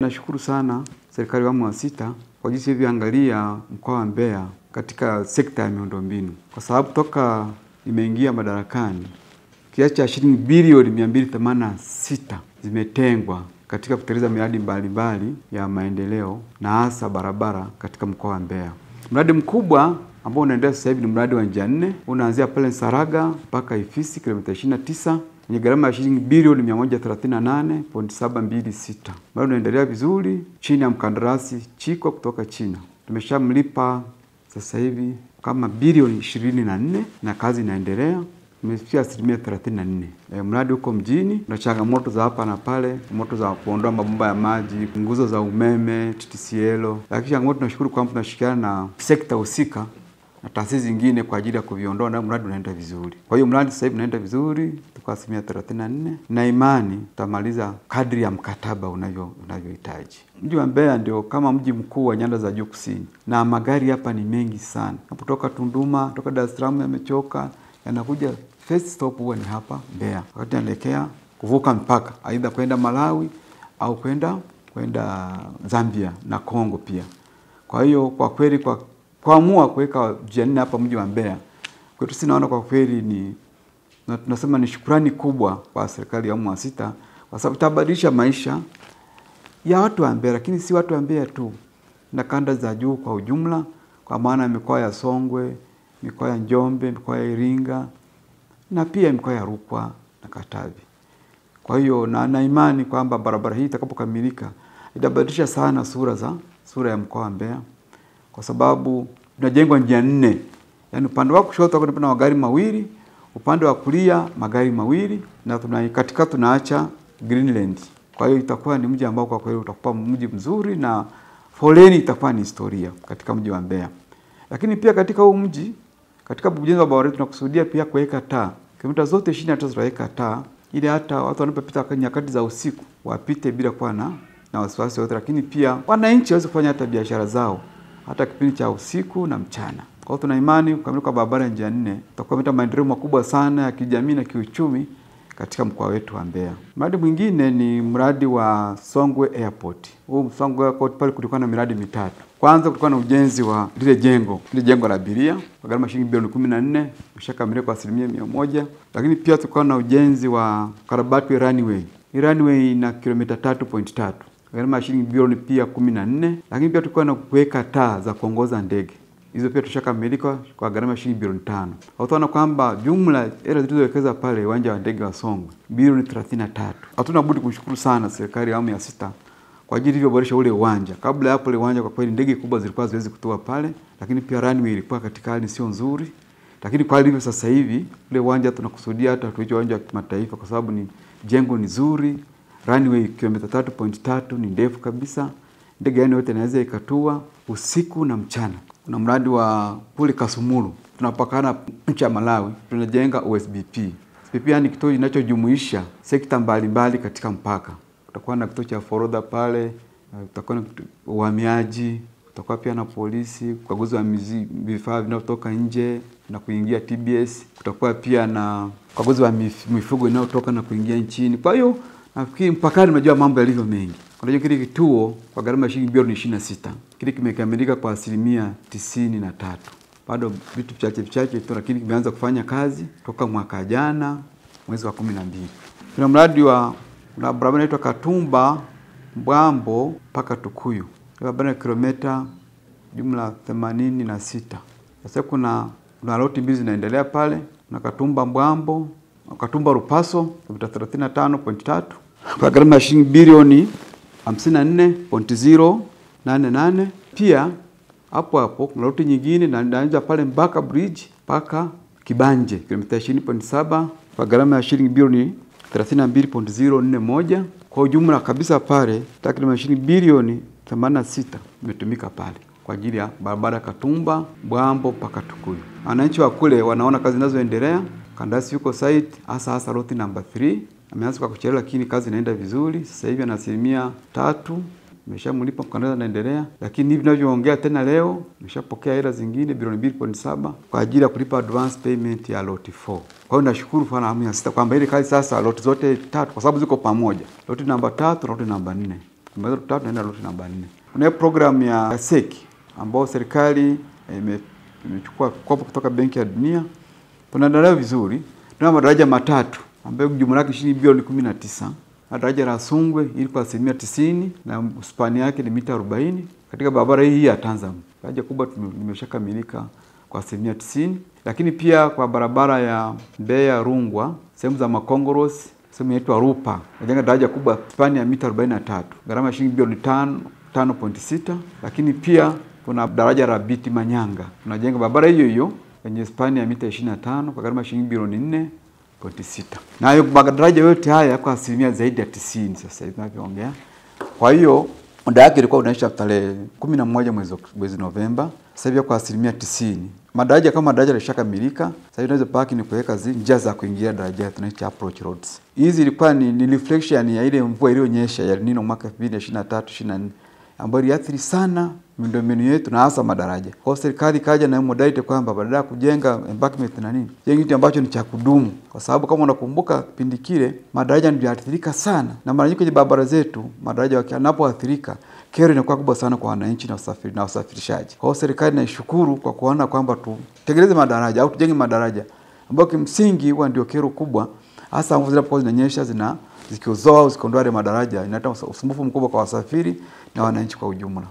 tunashukuru sana serikali ya awamu ya sita kwa jinsi ilivyoangalia mkoa wa Mbeya katika sekta ya miundombinu. Kwa sababu toka imeingia madarakani kiasi cha shilingi bilioni 286 zimetengwa katika kutekeleza miradi mbalimbali ya maendeleo na hasa barabara katika mkoa wa Mbeya. Mradi mkubwa ambao unaendelea sasa hivi ni mradi wa njia 4, unaanzia pale Saraga mpaka Ifisi kilomita 29 yenye gharama ya shilingi bilioni 138.726. Mradi unaendelea vizuri chini ya mkandarasi Chiko kutoka China. Tumeshamlipa sasa hivi kama bilioni 24 na kazi inaendelea. Tumefikia 34%. Mradi uko mjini, na changamoto za hapa na pale, moto za kuondoa mabomba ya maji, nguzo za umeme, TTCL. Lakini changamoto tunashukuru kwamba tunashirikiana na sekta husika na taasisi zingine kwa ajili ya kuviondoa na mradi unaenda vizuri. Kwa hiyo mradi sasa hivi unaenda vizuri, tuko 34% na imani tutamaliza kadri ya mkataba unavyohitaji. Mji wa Mbeya ndio kama mji mkuu wa Nyanda za Juu Kusini. Na magari hapa ni mengi sana. Kutoka Tunduma, kutoka Dar es Salaam yamechoka, yanakuja first stop huwa ni hapa Mbeya. Wakati anaelekea kuvuka mpaka aidha kwenda Malawi au kwenda Zambia na Kongo pia. Kwa hiyo kwa kweli kwa kuamua kuweka njia 4 hapa mji wa Mbeya, kwetu sinaona kwa kweli tunasema ni shukrani kubwa kwa serikali ya awamu ya sita kwa sababu itabadilisha maisha ya watu wa Mbeya, lakini si watu wa Mbeya tu, na kanda za juu kwa ujumla, kwa maana mikoa ya Songwe, mikoa ya Njombe, mikoa ya Iringa na pia mikoa ya Rukwa na Katavi. Kwa hiyo na imani kwamba barabara hii itakapokamilika itabadilisha sana sura ya mkoa wa Mbeya, kwa sababu tunajengwa njia 4. Yaani upande wa kushoto kuna magari mawili, upande wa kulia magari mawili, na katikati tunaacha Greenland. Kwa hiyo itakuwa ni mji ambao kwa kweli utakuwa mji mzuri na foleni itakuwa ni historia katika mji wa Mbeya. Lakini pia katika huu mji, katika ujenzi wa barabara tunakusudia pia kuweka taa. Kilomita zote 23 tutaweka taa ili hata watu wanapopita kwa nyakati za usiku wapite bila kuwa na wasiwasi wote, lakini pia wananchi waweze kufanya hata biashara zao hata kipindi cha usiku na mchana. Kwa hiyo tuna imani kukamilika kwa barabara ya njia 4 tutakuwa meta maendeleo makubwa sana ya kijamii na kiuchumi katika mkoa wetu wa Mbeya. Mradi mwingine ni mradi wa Songwe Airport. Huu Songwe Airport pale kulikuwa na miradi mitatu. Kwanza kulikuwa na ujenzi wa lile jengo la abiria kwa gharama shilingi bilioni 14, ushakamilika kwa 100%. Lakini pia tulikuwa na ujenzi wa karabati wa runway. Hii runway ina kilomita 3.3. Gharama shilingi bilioni pia 14. Lakini pia tulikuwa na kuweka taa za kuongoza ndege. Hizo pia tushakamilika kwa gharama shilingi bilioni 5. Utaona kwamba jumla hela zilizowekeza pale uwanja wa ndege wa Songwe bilioni 33. Hatuna budi kumshukuru sana serikali ya awamu ya sita kwa ajili ya kuboresha ule uwanja. Kabla hapo ile uwanja kwa kweli ndege kubwa zilikuwa haziwezi kutua pale, lakini pia runway ilikuwa katika hali sio nzuri. Lakini kwa hivyo sasa hivi ule uwanja tunakusudia hata tuiche uwanja wa kimataifa kwa sababu ni jengo ni zuri, runway kilomita 3.3 ni ndefu kabisa. Ndege yote inaweza ikatua usiku na mchana. Kuna mradi wa kule Kasumulu, tunapakana nchi ya Malawi, tunajenga OSBP. OSBP ni kituo kinachojumuisha sekta mbalimbali katika mpaka. Kutakuwa na kituo cha forodha pale, kutakuwa na uhamiaji, kutakuwa pia na polisi, ukaguzi wa vifaa vinavyotoka nje na kuingia TBS, kutakuwa pia na ukaguzi wa mifugo inayotoka na kuingia nchini. Kwa hiyo nafikiri mpakani unajua mambo yalivyo mengi. Kwa hiyo kile kituo kwa gharama ya shilingi bilioni 26, kile kimekamilika kwa 93%. Bado vitu vichache tu, lakini kimeanza kufanya kazi toka mwaka jana mwezi wa 12. Kuna mradi wa barabara inaitwa Katumba Mbwambo mpaka Tukuyu. Barabara ya kilomita jumla 86. Sasa kuna loti mbili zinaendelea pale, na Katumba Mbwambo, Katumba Rupaso kilomita 35.3 kwa gharama ya shilingi bilioni 54.088. Pia hapo kuna loti nyingine na inaanza pale Mbaka Bridge mpaka Kibanje kilomita 20.7 kwa gharama ya shilingi bilioni 32.041. Kwa ujumla kabisa pale takriban shilingi bilioni 86 imetumika pale kwa ajili ya barabara Katumba Mbwambo mpaka Tukuyu. Wananchi wa kule wanaona kazi zinazoendelea. Kandarasi yuko site hasa loti number 3. Ameanza kwa kuchelewa lakini kazi inaenda vizuri. Sasa hivi ana 3%. Nimeshamlipa mkandarasi anaendelea. Lakini hivi ninavyoongea tena leo nimeshapokea hela zingine bilioni 2.7 kwa ajili ya kulipa advance payment ya lot 4. Kwa hiyo nashukuru sana awamu ya sita kwamba ile kazi sasa lot zote 3 kwa sababu ziko pamoja. Lot number 3 na lot number 4. tumemaliza route 3 tunaenda route namba 4. Kuna program ya SEC ambayo serikali imechukua kopo kutoka Benki ya Dunia. Tunaendelea vizuri. Tuna madaraja matatu ambayo jumla yake shilingi bilioni 19. Daraja la Sungwe ili kwa 90% na spani yake ni mita 40 katika barabara hii ya Tanzania. Daraja kubwa limeshakamilika kwa 90%, lakini pia kwa barabara ya Mbeya Rungwa, sehemu za Makongorosi, sehemu inaitwa Rupa. Najenga daraja kubwa spani ya mita 43. Gharama shilingi bilioni 5.6, lakini pia kuna daraja la Biti Manyanga. Tunajenga barabara hiyo kwenye spani ya mita 25 kwa gharama shilingi bilioni 4.6. Na hayo madaraja yote haya kwa asilimia zaidi ya 90 sasa hivi tunavyoongea. Kwa hiyo muda wake ilikuwa unaisha tarehe 11 mwezi Novemba. Sasa hivi kwa asilimia 90. Madaraja kama daraja lishakamilika. Sasa hivi tunaweza paki ni kuweka njia za kuingia daraja tunaita approach roads. Hizi ilikuwa ni reflection ya ile mvua iliyonyesha ya El Nino mwaka 2023-24 ambayo iliathiri sana miundombinu yetu na hasa madaraja. Kwa serikali kaja na modality kwamba badala ya kujenga embankment na nini, jenga kitu ambacho ni cha kudumu. Kwa sababu kama unakumbuka kipindi kile madaraja ndio yaathirika sana. Na mara nyingi kwenye barabara zetu madaraja yanapoathirika kero inakuwa kubwa sana kwa wananchi na wasafirishaji. Kwa serikali naishukuru kwa kuona kwamba tutengeneze madaraja au tujenge madaraja ambayo kimsingi huwa ndio kero kubwa, hasa mvua zinapokuwa zinanyesha zikiozoa au zikiondoa madaraja inaleta usumbufu mkubwa kwa wasafiri na wananchi kwa ujumla.